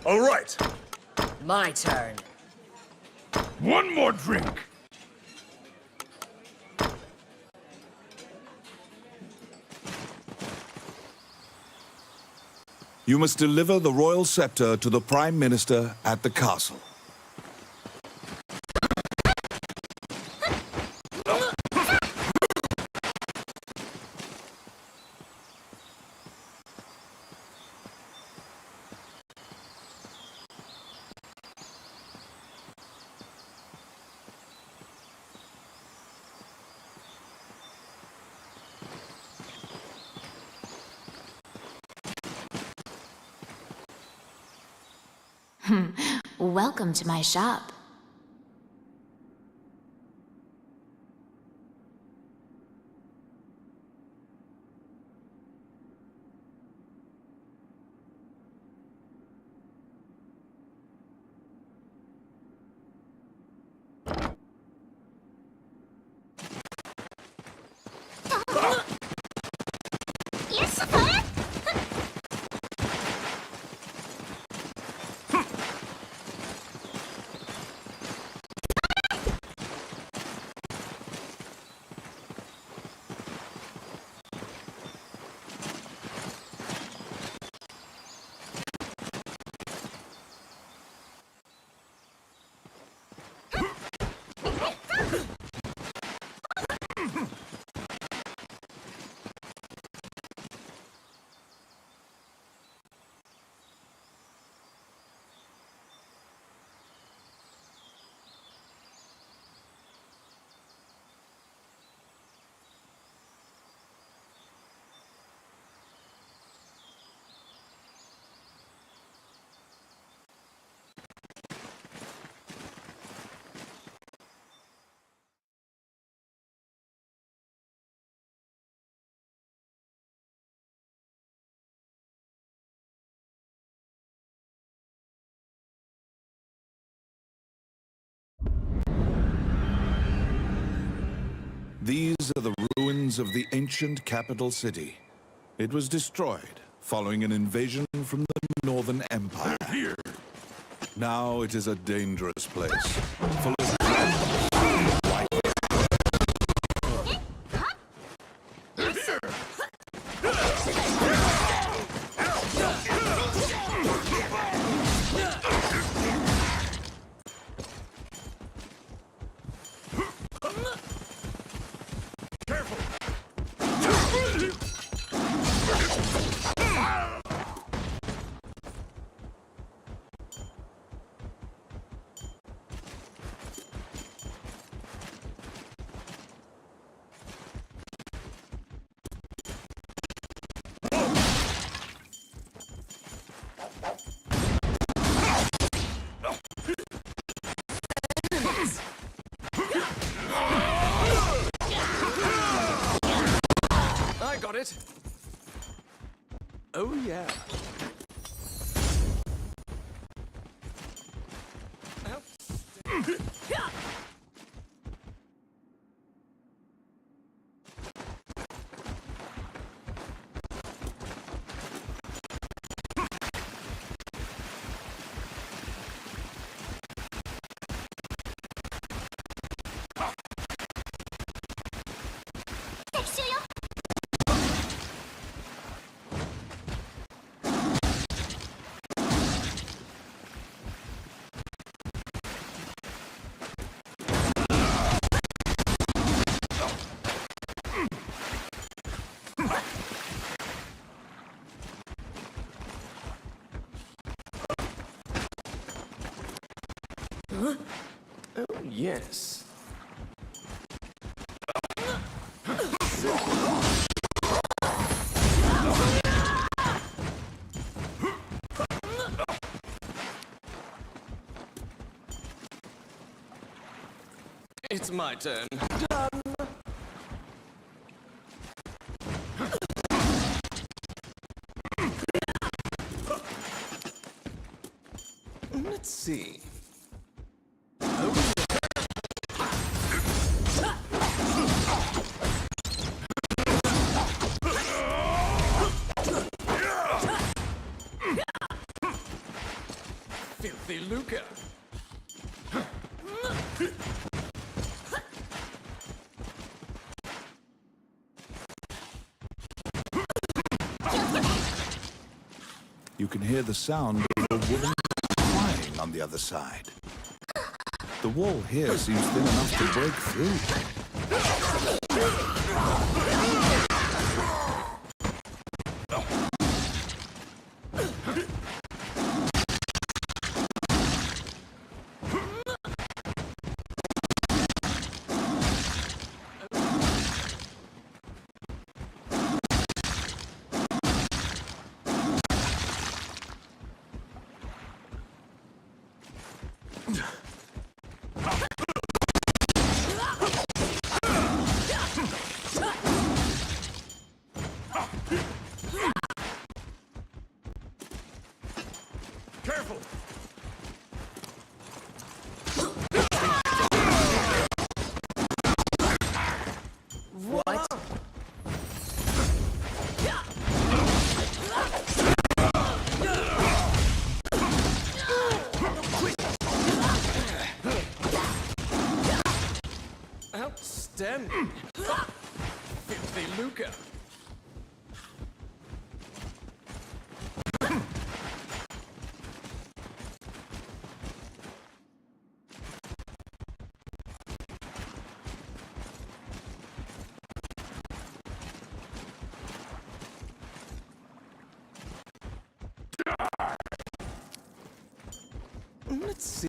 All right. My turn. One more drink. You must deliver the royal scepter to the Prime Minister at the castle. Welcome to my shop. These are the ruins of the ancient capital city. It was destroyed following an invasion from the Northern Empire. Here. Now it is a dangerous place, full of I got it. Oh, yeah. Huh? Oh, yes. It's my turn. Done. Let's see. filthy lucre. You can hear the sound of a woman crying on the other side. The wall here seems thin enough to break through. Careful! What? Outstanding. Filthy lucre. Let's see.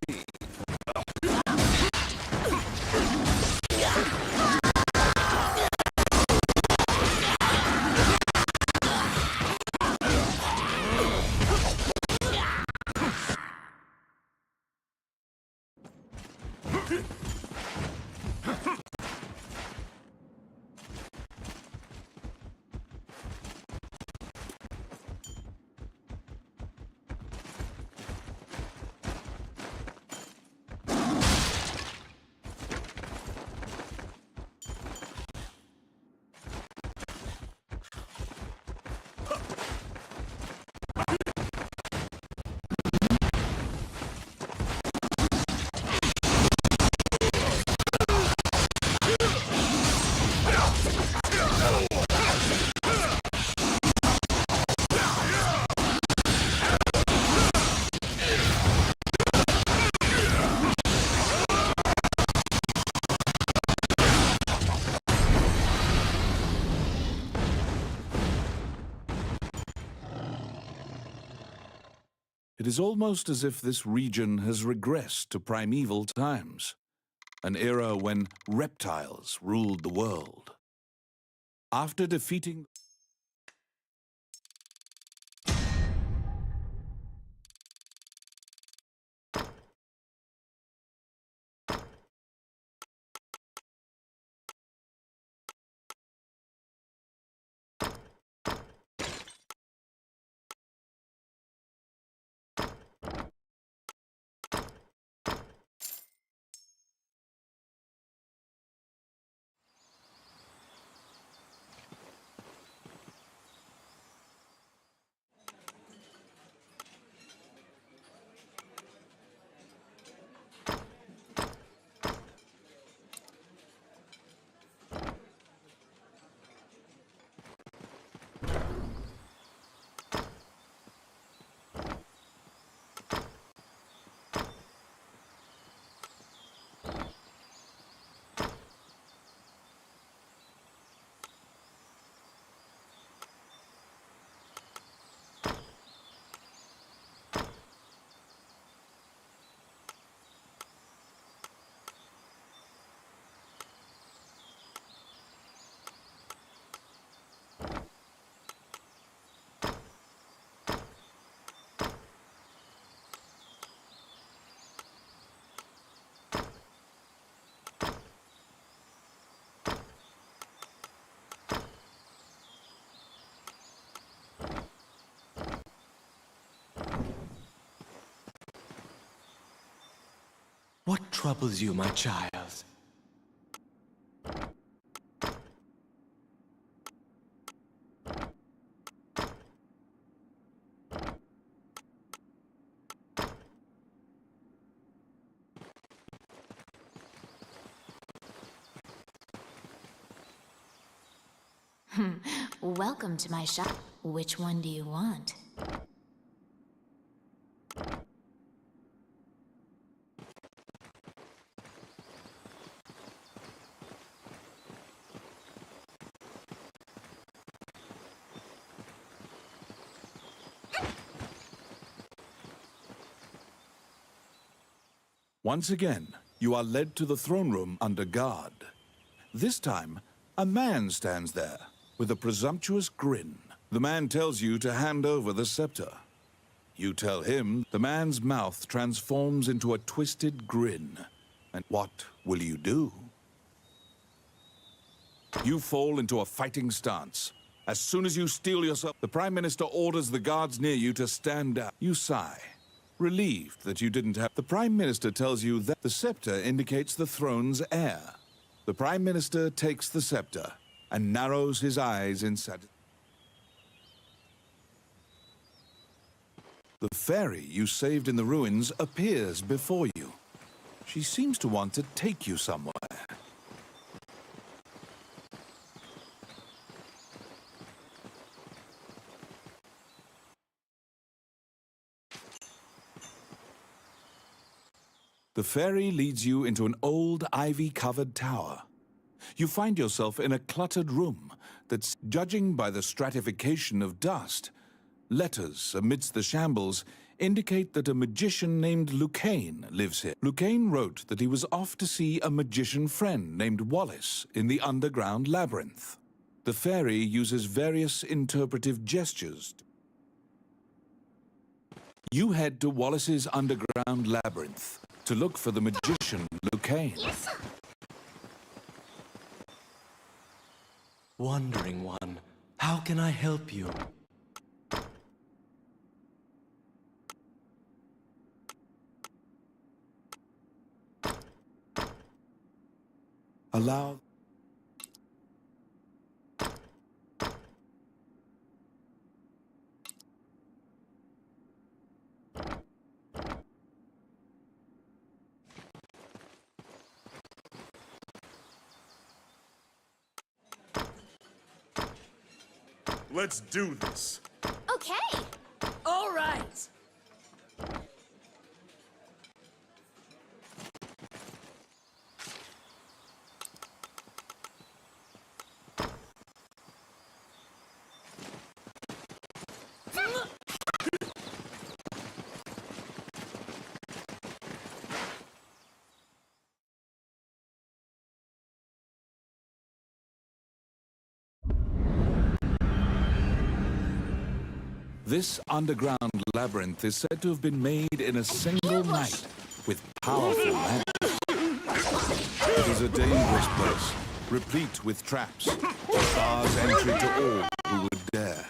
It is almost as if this region has regressed to primeval times, an era when reptiles ruled the world. After defeating What troubles you, my child? Welcome to my shop. Which one do you want? Once again, you are led to the throne room under guard. This time, a man stands there with a presumptuous grin. The man tells you to hand over the scepter. You tell him. The man's mouth transforms into a twisted grin. And what will you do? You fall into a fighting stance. As soon as you steel yourself, the Prime Minister orders the guards near you to stand down. You sigh, relieved that you didn't have. The Prime Minister tells you that the scepter indicates the throne's heir. The Prime Minister takes the scepter and narrows his eyes in satisfaction. The fairy you saved in the ruins appears before you. She seems to want to take you somewhere. The fairy leads you into an old ivy-covered tower. You find yourself in a cluttered room that's, judging by the stratification of dust, letters amidst the shambles indicate that a magician named Lucane lives here. Lucane wrote that he was off to see a magician friend named Wallace in the underground labyrinth. The fairy uses various interpretive gestures. You head to Wallace's underground labyrinth to look for the magician Lucane. Yes, sir. Wandering One, how can I help you? Allow... Let's do this. Okay. All right. This underground labyrinth is said to have been made in a single night with powerful magic. It is a dangerous place, replete with traps that bars entry to all who would dare.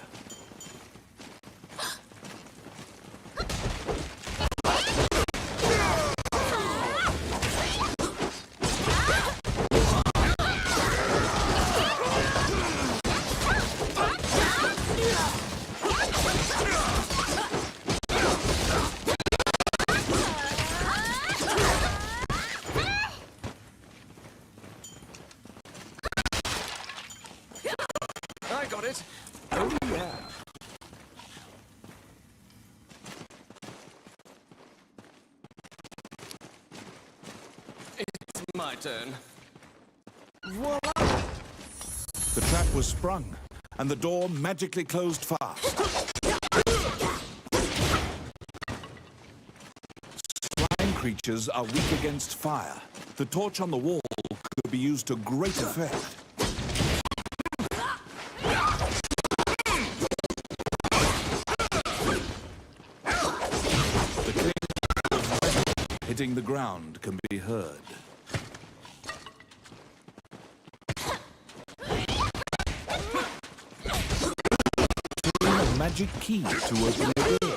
I got it. Oh, yeah. It's my turn. Voila! The trap was sprung, and the door magically closed fast. Slime creatures are weak against fire. The torch on the wall could be used to great effect. The cling of magic hitting the ground can be heard. A magic key to open the door.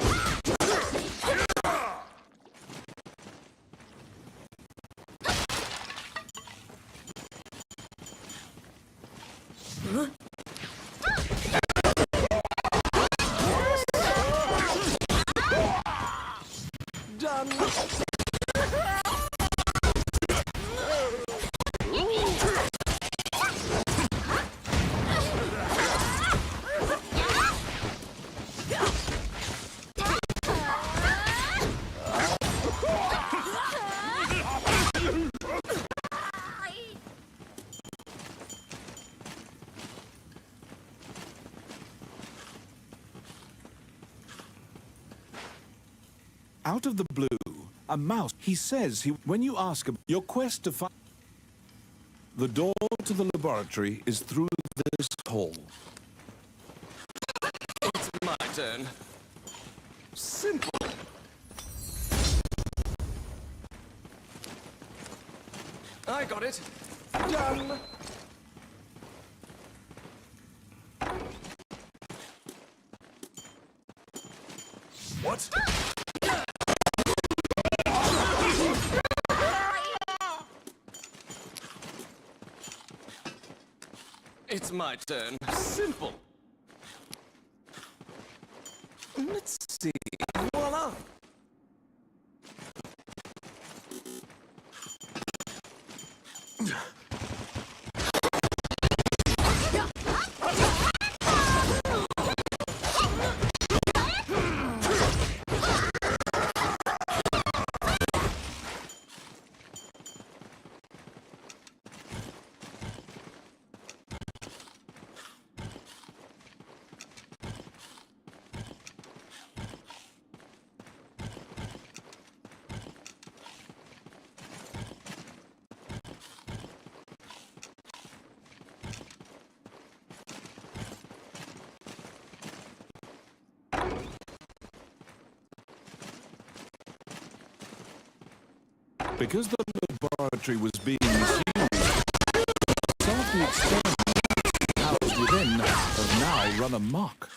Done. Out of the blue, a mouse. He says when you ask him your quest to find... The door to the laboratory is through this hall. It's my turn. Simple. I got it. Done. What? It's my turn. Simple. Let's see. Voila! Because the laboratory was being misused, some of the experiments housed within have now run amok.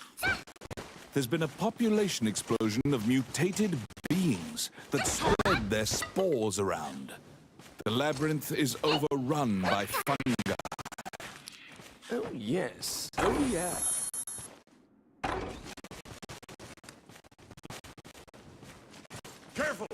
There's been a population explosion of mutated beings that spread their spores around. The labyrinth is overrun by fungi. Oh, yes. Oh, yeah. Careful!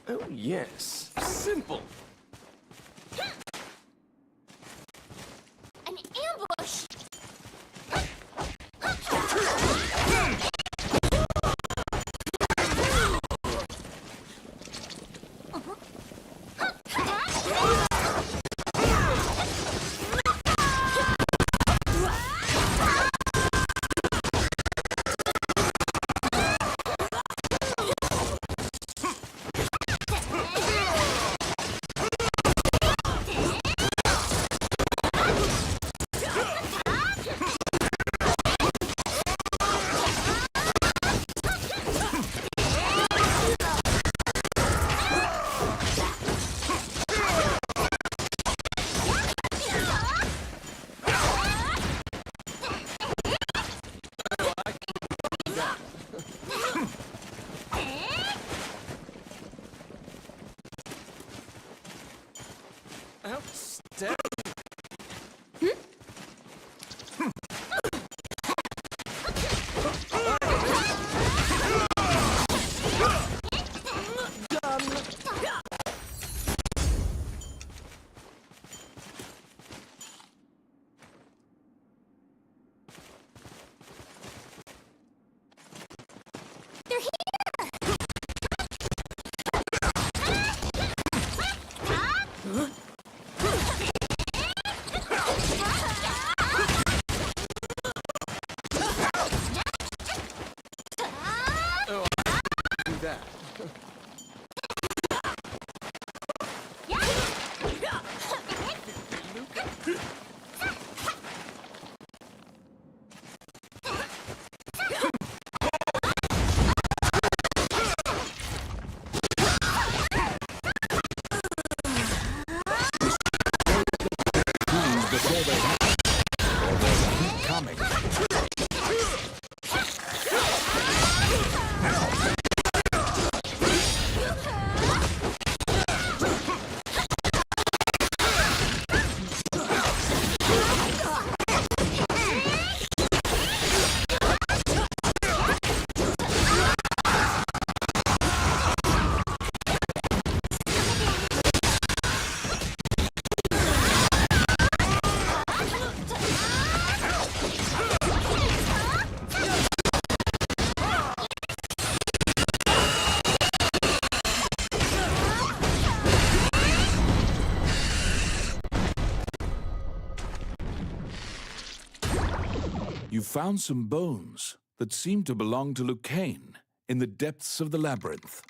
Oh, yes. Simple. An ambush! Outstanding. They're here! Do that. Before they happen, or there's a heat coming. found some bones that seem to belong to Lucane in the depths of the labyrinth.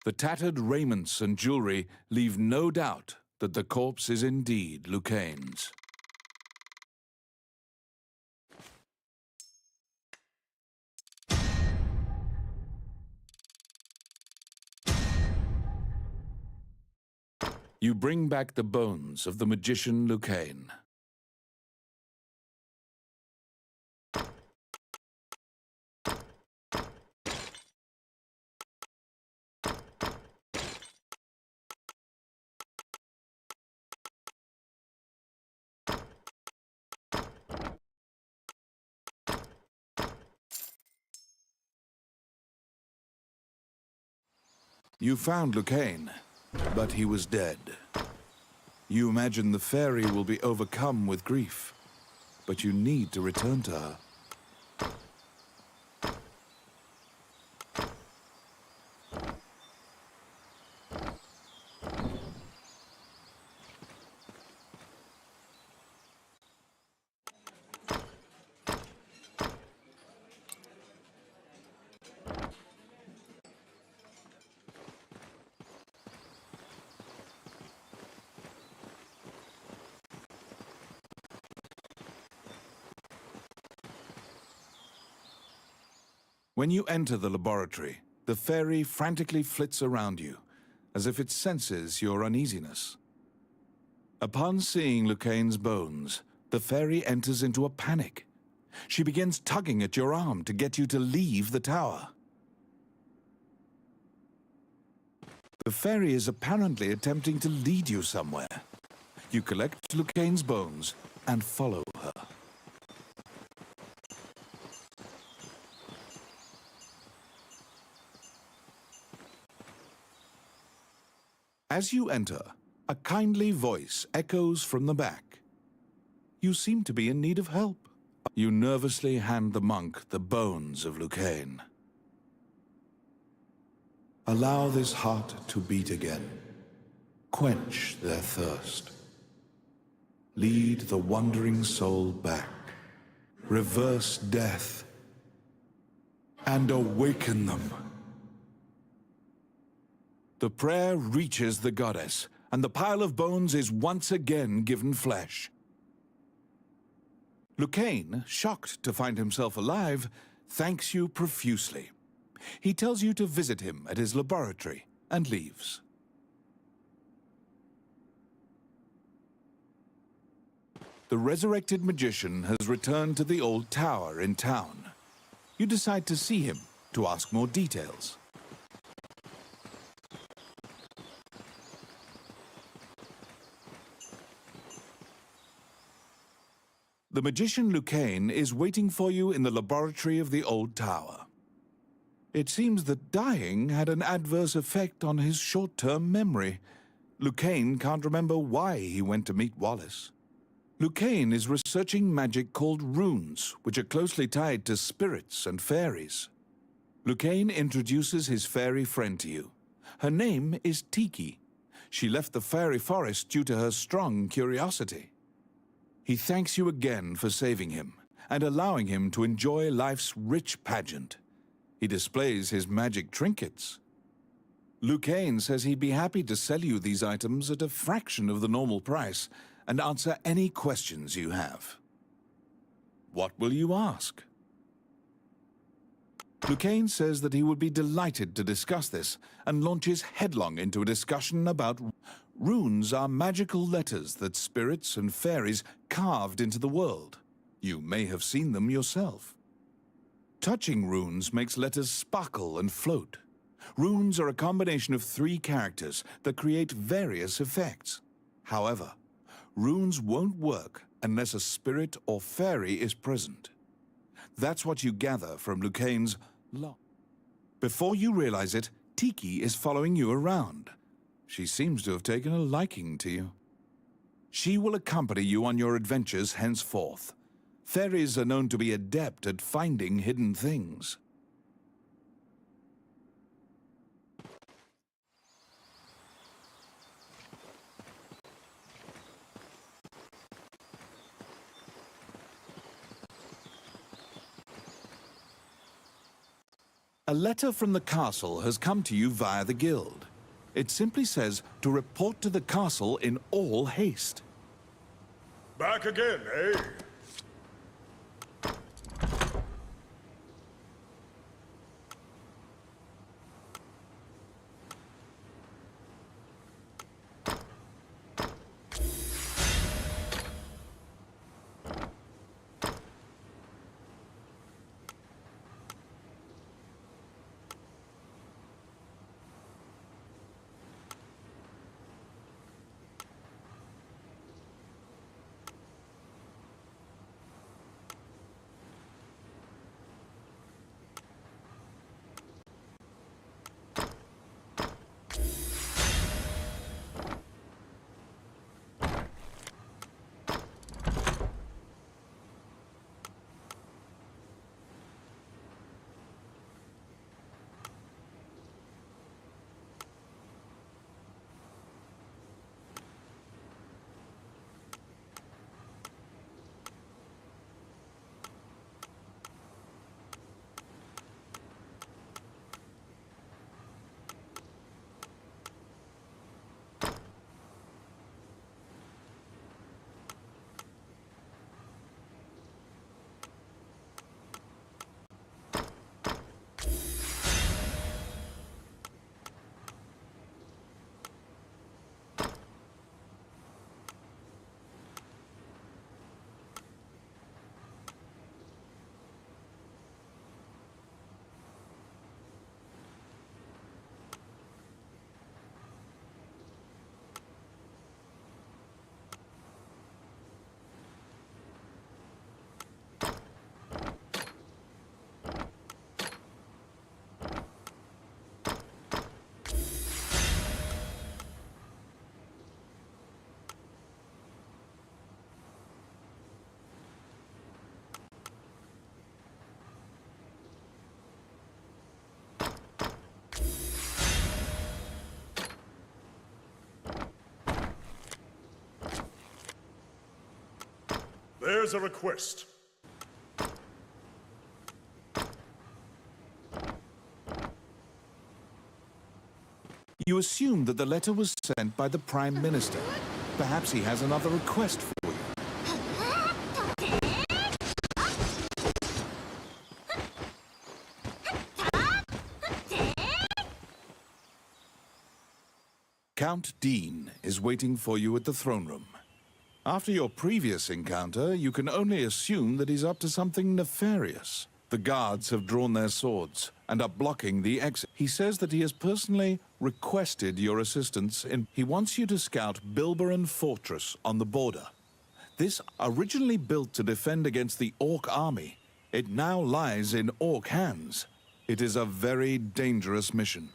The tattered raiments and jewelry leave no doubt that the corpse is indeed Lucane's. You bring back the bones of the magician Lucane. You found Lucane, but he was dead. You imagine the fairy will be overcome with grief, but you need to return to her. When you enter the laboratory, the fairy frantically flits around you, as if it senses your uneasiness. Upon seeing Lucane's bones, the fairy enters into a panic. She begins tugging at your arm to get you to leave the tower. The fairy is apparently attempting to lead you somewhere. You collect Lucane's bones and follow her. As you enter, a kindly voice echoes from the back. You seem to be in need of help. You nervously hand the monk the bones of Lucane. Allow this heart to beat again. Quench their thirst. Lead the wandering soul back. Reverse death. And awaken them. The prayer reaches the goddess, and the pile of bones is once again given flesh. Lucane, shocked to find himself alive, thanks you profusely. He tells you to visit him at his laboratory and leaves. The resurrected magician has returned to the old tower in town. You decide to see him to ask more details. The magician Lucane is waiting for you in the laboratory of the old tower. It seems that dying had an adverse effect on his short-term memory. Lucane can't remember why he went to meet Wallace. Lucane is researching magic called runes, which are closely tied to spirits and fairies. Lucane introduces his fairy friend to you. Her name is Tiki. She left the fairy forest due to her strong curiosity. He thanks you again for saving him and allowing him to enjoy life's rich pageant. He displays his magic trinkets. Lucane says he'd be happy to sell you these items at a fraction of the normal price and answer any questions you have. What will you ask? Lucane says that he would be delighted to discuss this and launches headlong into a discussion about runes are magical letters that spirits and fairies carved into the world. You may have seen them yourself. Touching runes makes letters sparkle and float. Runes are a combination of 3 characters that create various effects. However, runes won't work unless a spirit or fairy is present. That's what you gather from Lucane's log. Before you realize it, Tiki is following you around. She seems to have taken a liking to you. She will accompany you on your adventures henceforth. Fairies are known to be adept at finding hidden things. A letter from the castle has come to you via the guild. It simply says to report to the castle in all haste. Back again, eh? There's a request. You assume that the letter was sent by the Prime Minister. Perhaps he has another request for you. Count Dean is waiting for you at the throne room. After your previous encounter, you can only assume that he's up to something nefarious. The guards have drawn their swords and are blocking the exit. He says that he has personally requested your assistance in... He wants you to scout Bilberon Fortress on the border. This, originally built to defend against the Orc army, it now lies in Orc hands. It is a very dangerous mission,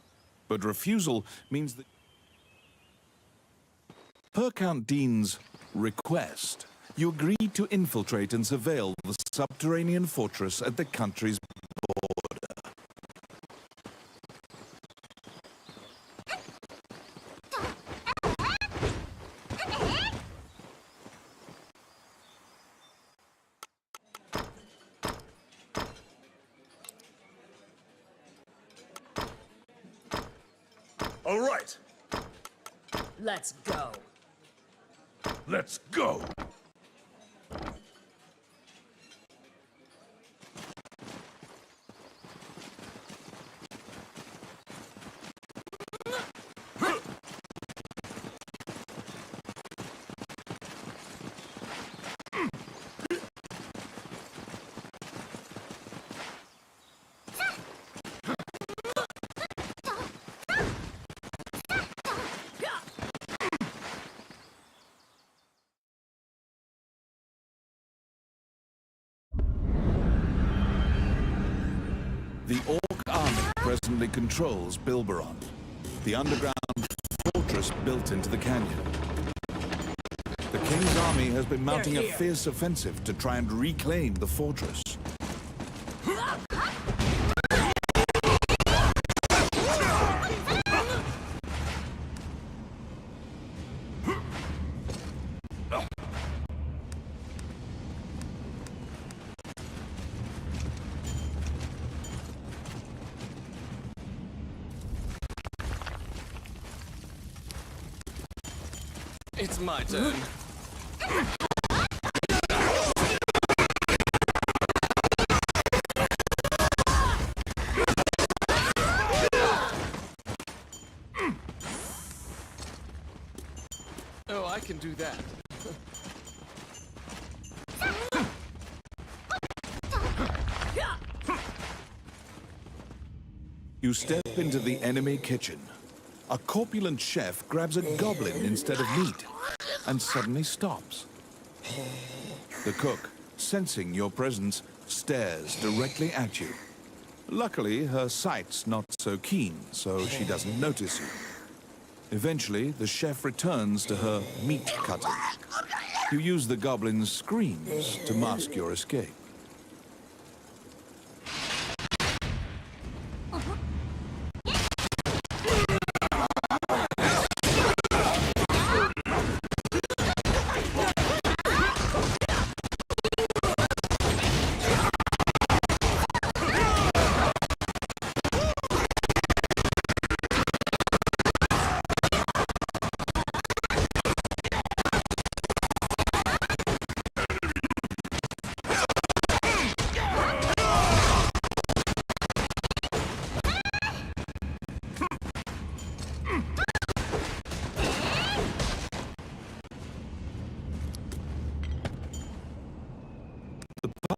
but refusal means that... Per Count Dean's request, you agreed to infiltrate and surveil the subterranean fortress at the country's border. All right, Let's go. let's go. The Orc army presently controls Bilberon, the underground fortress built into the canyon. The King's army has been mounting a here. fierce offensive to try and reclaim the fortress. It's my turn. Oh, I can do that. You step into the enemy kitchen. A corpulent chef grabs a goblin instead of meat and suddenly stops. The cook, sensing your presence, stares directly at you. Luckily, her sight's not so keen, so she doesn't notice you. Eventually, the chef returns to her meat cutting. You use the goblin's screams to mask your escape.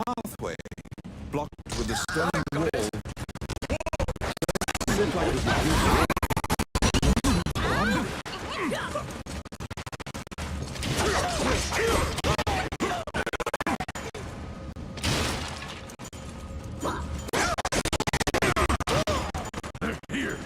Pathway, blocked with a stone wall, looked like it would be Here.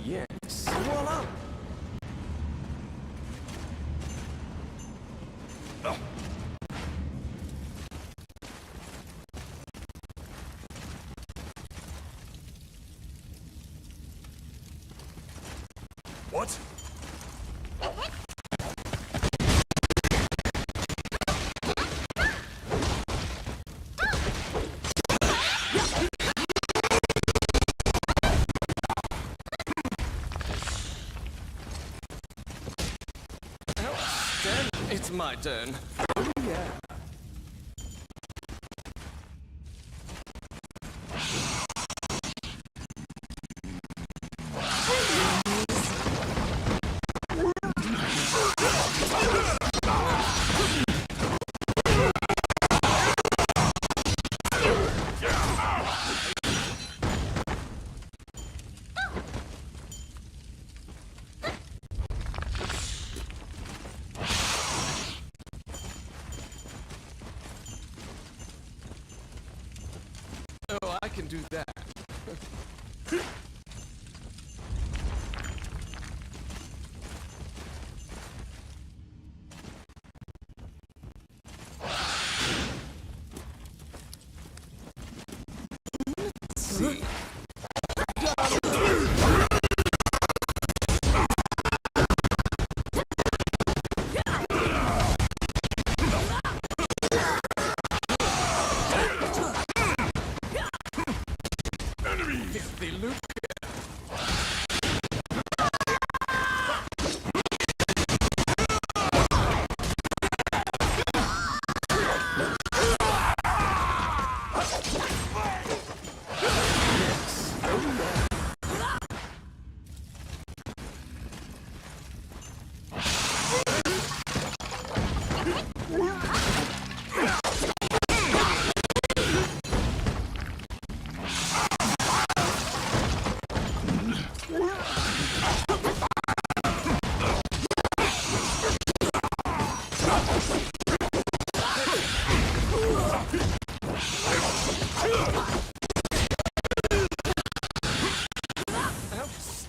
Yes. Voila! What? Then it's my turn. Oh, yeah. Oh, I can do that. Let's see. Filthy Lucas.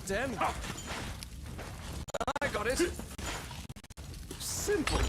Damn it. I got it. Simple.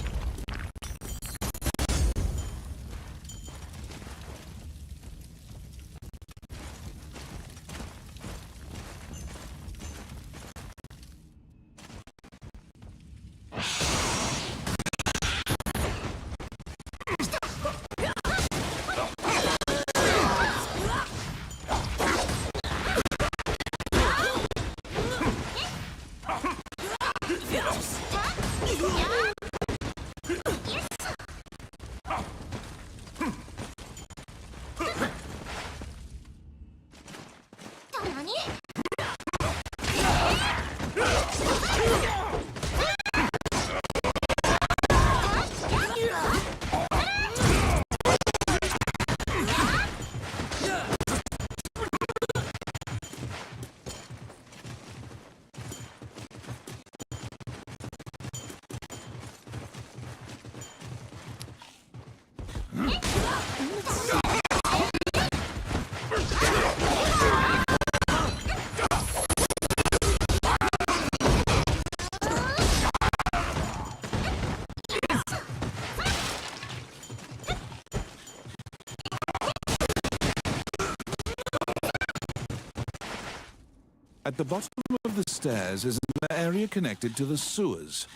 At the bottom of the stairs is an area connected to the sewers.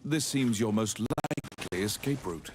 This seems your most likely escape route.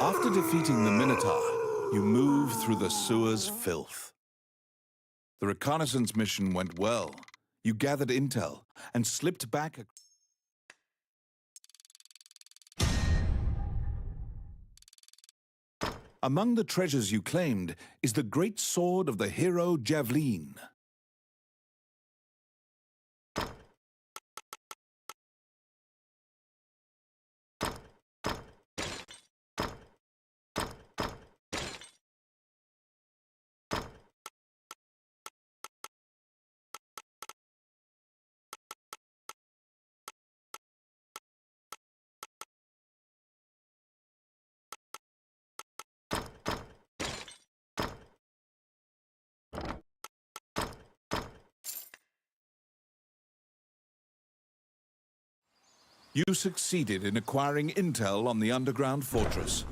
After defeating the Minotaur, you move through the sewer's filth. The reconnaissance mission went well. You gathered intel and slipped back. Among the treasures you claimed is the great sword of the hero Javelin. You succeeded in acquiring intel on the underground fortress.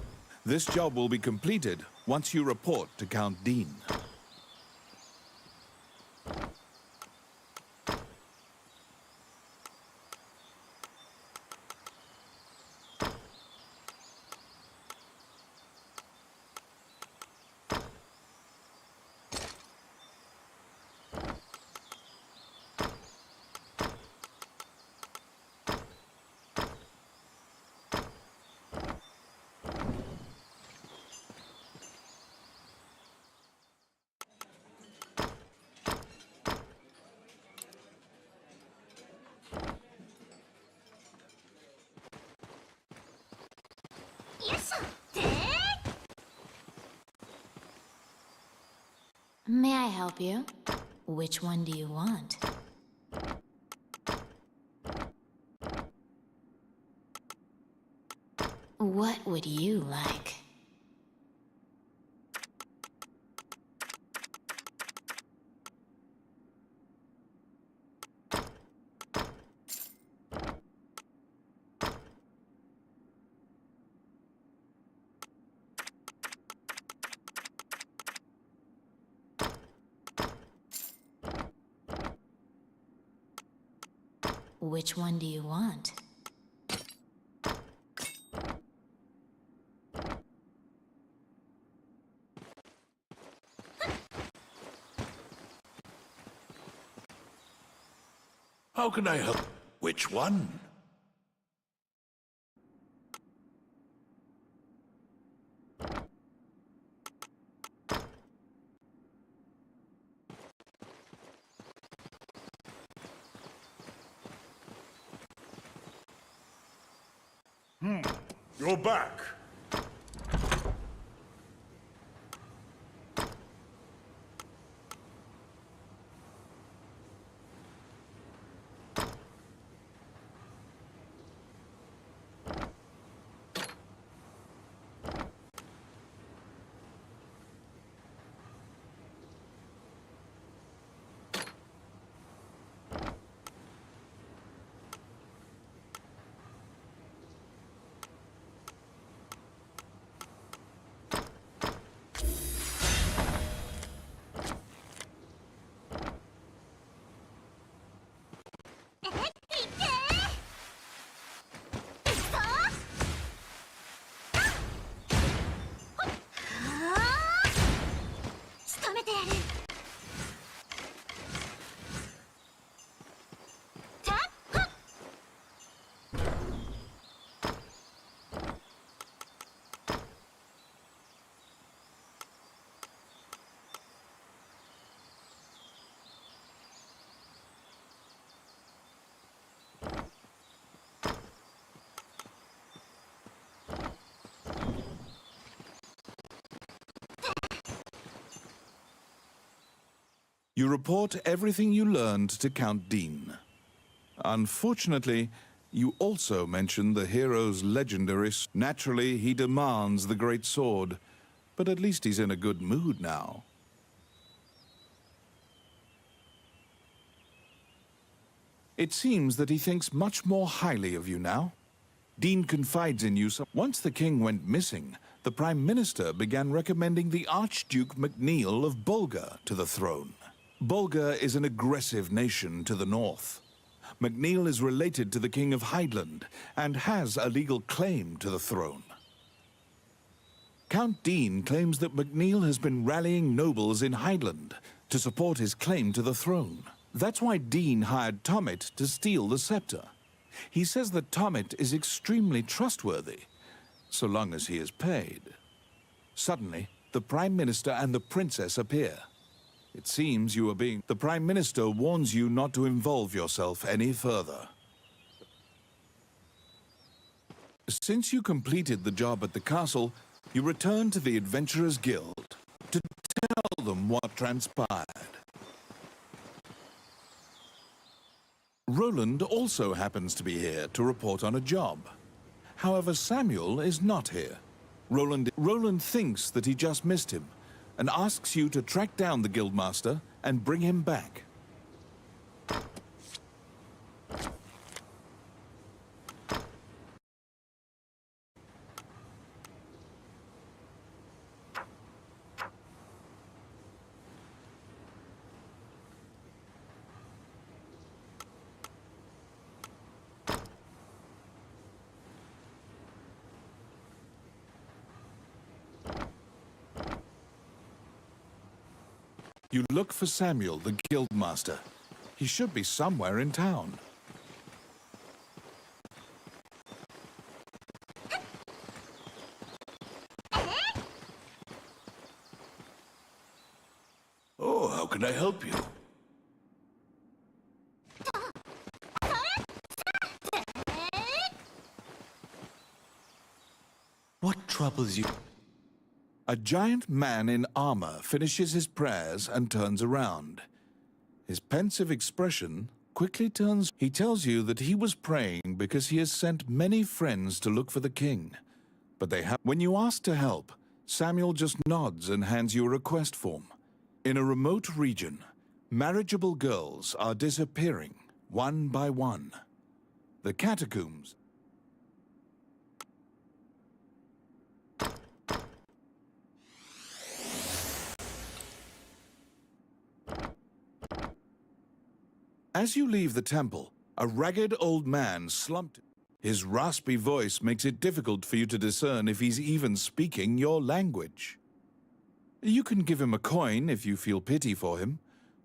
This job will be completed once you report to Count Dean. May I help you? Which one do you want? What would you like? Which one do you want? How can I help? Which one? You're back. You report everything you learned to Count Dean. Unfortunately, you also mention the hero's legendary... Naturally, he demands the great sword, but at least he's in a good mood now. It seems that he thinks much more highly of you now. Dean confides in you. Once the king went missing, the Prime Minister began recommending the Archduke MacNeil of Bulgar to the throne. Bulgar is an aggressive nation to the north. MacNeil is related to the King of Hydeland and has a legal claim to the throne. Count Dean claims that MacNeil has been rallying nobles in Hydeland to support his claim to the throne. That's why Dean hired Tommet to steal the scepter. He says that Tommet is extremely trustworthy, so long as he is paid. Suddenly, the Prime Minister and the Princess appear. It seems you are being... The Prime Minister warns you not to involve yourself any further. Since you completed the job at the castle, you return to the Adventurers Guild to tell them what transpired. Roland also happens to be here to report on a job. However, Samuel is not here. Roland thinks that he just missed him and asks you to track down the Guildmaster and bring him back. You look for Samuel, the Guildmaster. He should be somewhere in town. Oh, how can I help you? What troubles you? A giant man in armor finishes his prayers and turns around. His pensive expression quickly turns. He tells you that he was praying because he has sent many friends to look for the king. But they have. When you ask to help, Samuel just nods and hands you a request form. In a remote region, marriageable girls are disappearing one by one. The catacombs. As you leave the temple, a ragged old man slumped. His raspy voice makes it difficult for you to discern if he's even speaking your language. You can give him a coin if you feel pity for him.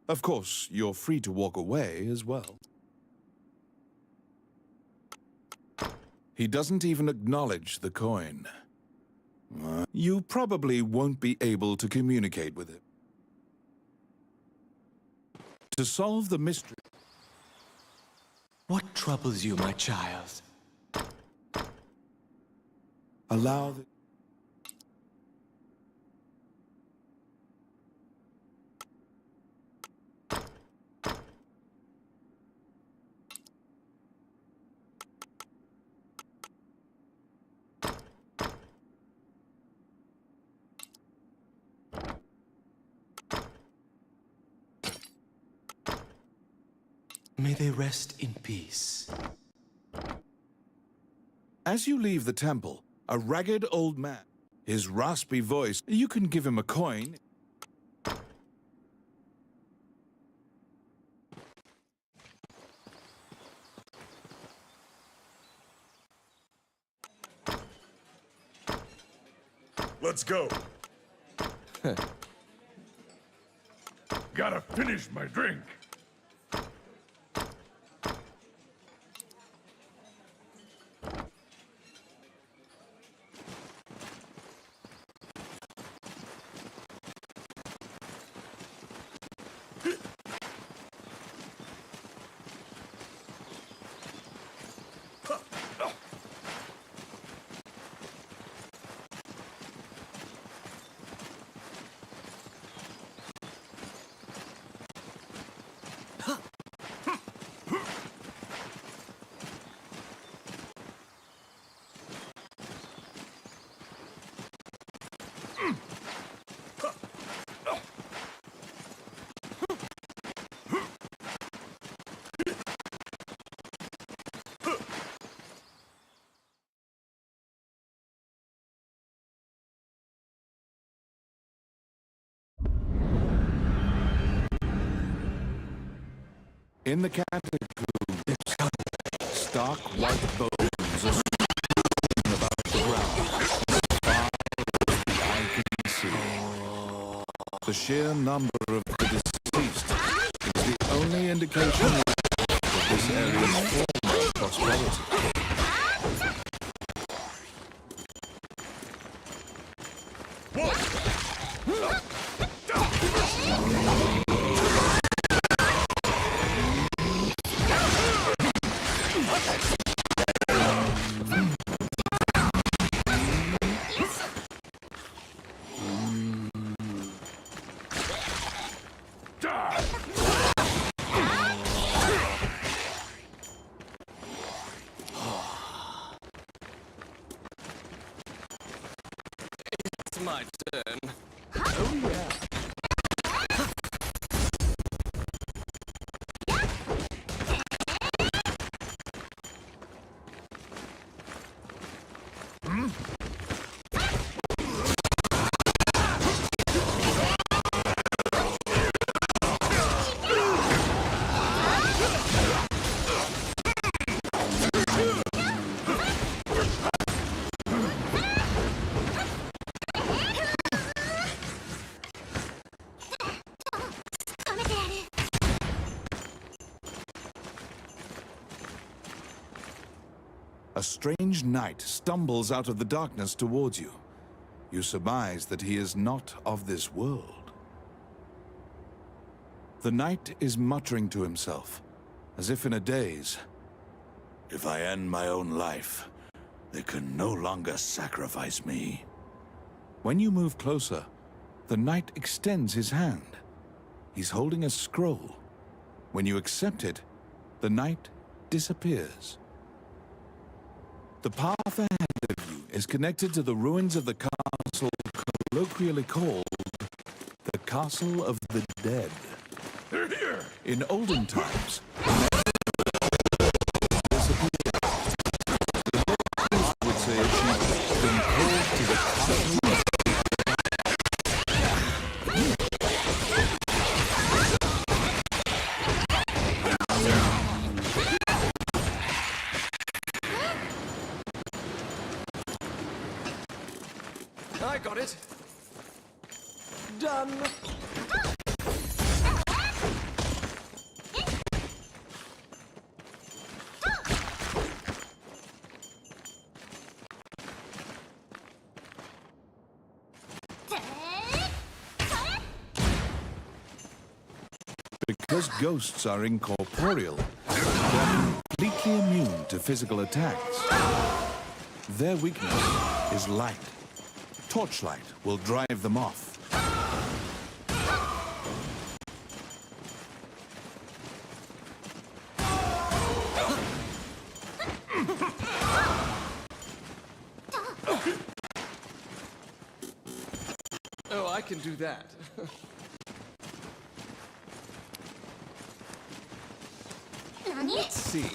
Of course, you're free to walk away as well. He doesn't even acknowledge the coin. You probably won't be able to communicate with him. To solve the mystery. What troubles you, my child? Allow the... May they rest in peace. As you leave the temple, a ragged old man, his raspy voice, you can give him a coin. Let's go. Gotta finish my drink. In the catacombs, stark white bones are strewn about the ground, far as the eye can see. The sheer number of the deceased is the only indication that this area's former prosperity. It's my turn. A strange knight stumbles out of the darkness towards you. You surmise that he is not of this world. The knight is muttering to himself, as if in a daze. If I end my own life, They can no longer sacrifice me. When you move closer, the knight extends his hand. He's holding a scroll. When you accept it, the knight disappears. The path ahead of you is connected to the ruins of the castle colloquially called the Castle of the Dead. They're here! In olden times, would say she'd been called to the castle. I got it. Done. Because ghosts are incorporeal, they're completely immune to physical attacks. Their weakness is light. Torchlight will drive them off. Oh, I can do that. Let's see.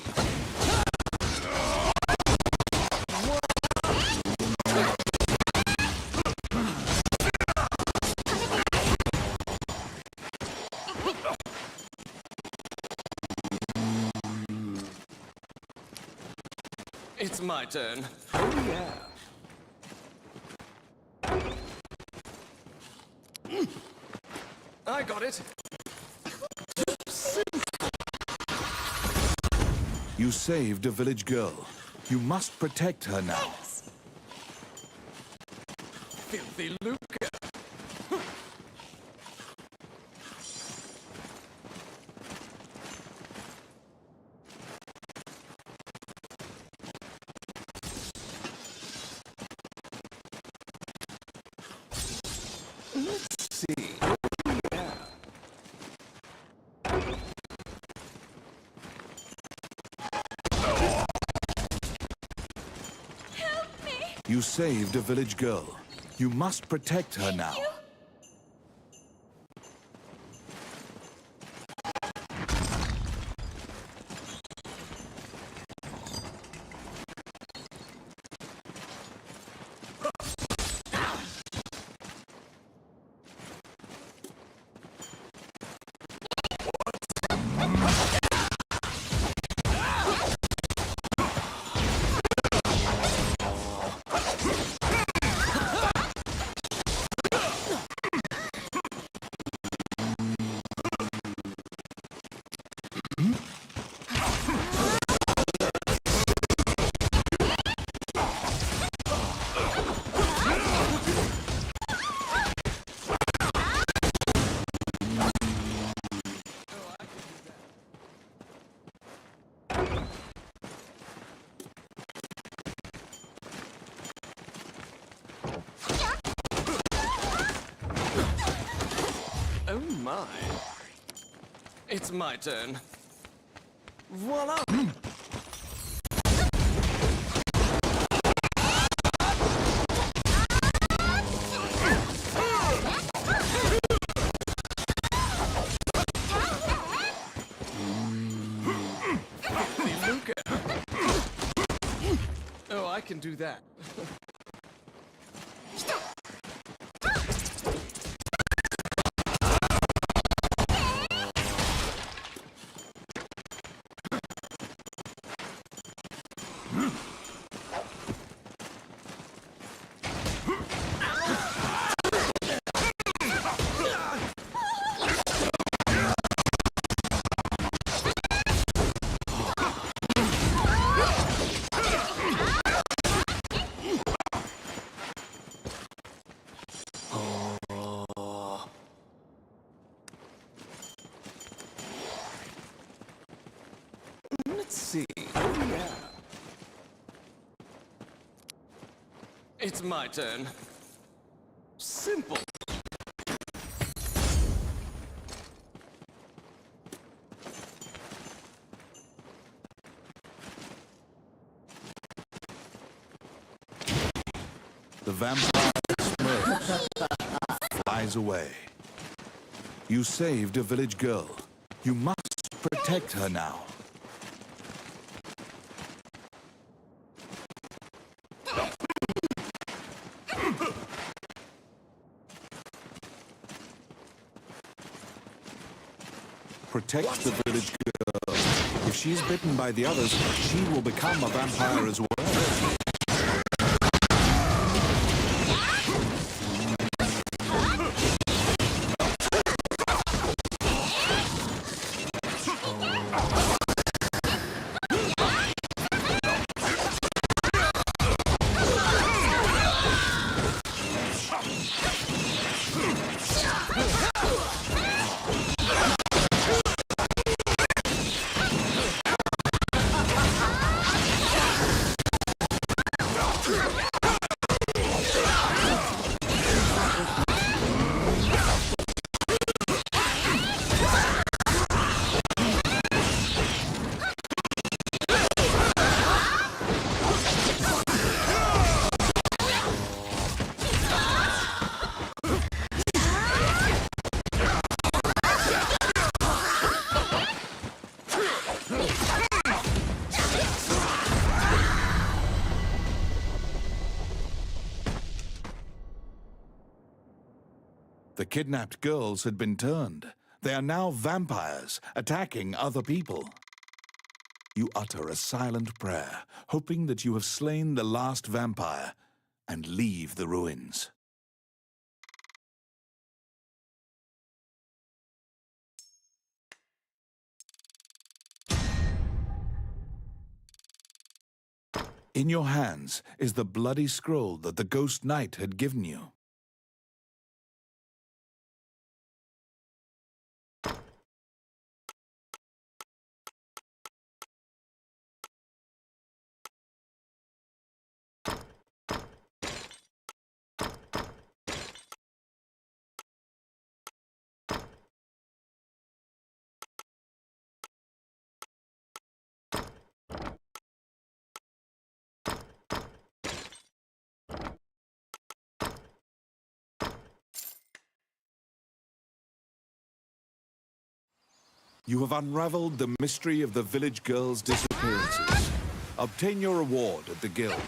It's my turn. Oh, yeah. I got it. You saved a village girl. You must protect her now. Filthy Luca. Let's see. Yeah. You saved a village girl. You must protect her now. Oh my. It's my turn. Voila! Luca. Oh, I can do that. It's my turn. Simple. The vampire smirks, flies away. You saved a village girl. You must protect her now. Protect the village girl. If she's bitten by the others, she will become a vampire as well. The kidnapped girls had been turned. They are now vampires, attacking other people. You utter a silent prayer, hoping that you have slain the last vampire, and leave the ruins. In your hands is the bloody scroll that the Ghost Knight had given you. You have unraveled the mystery of the village girls' disappearances. Obtain your reward at the guild.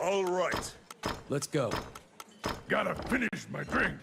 All right. Let's go. Gotta finish my drink.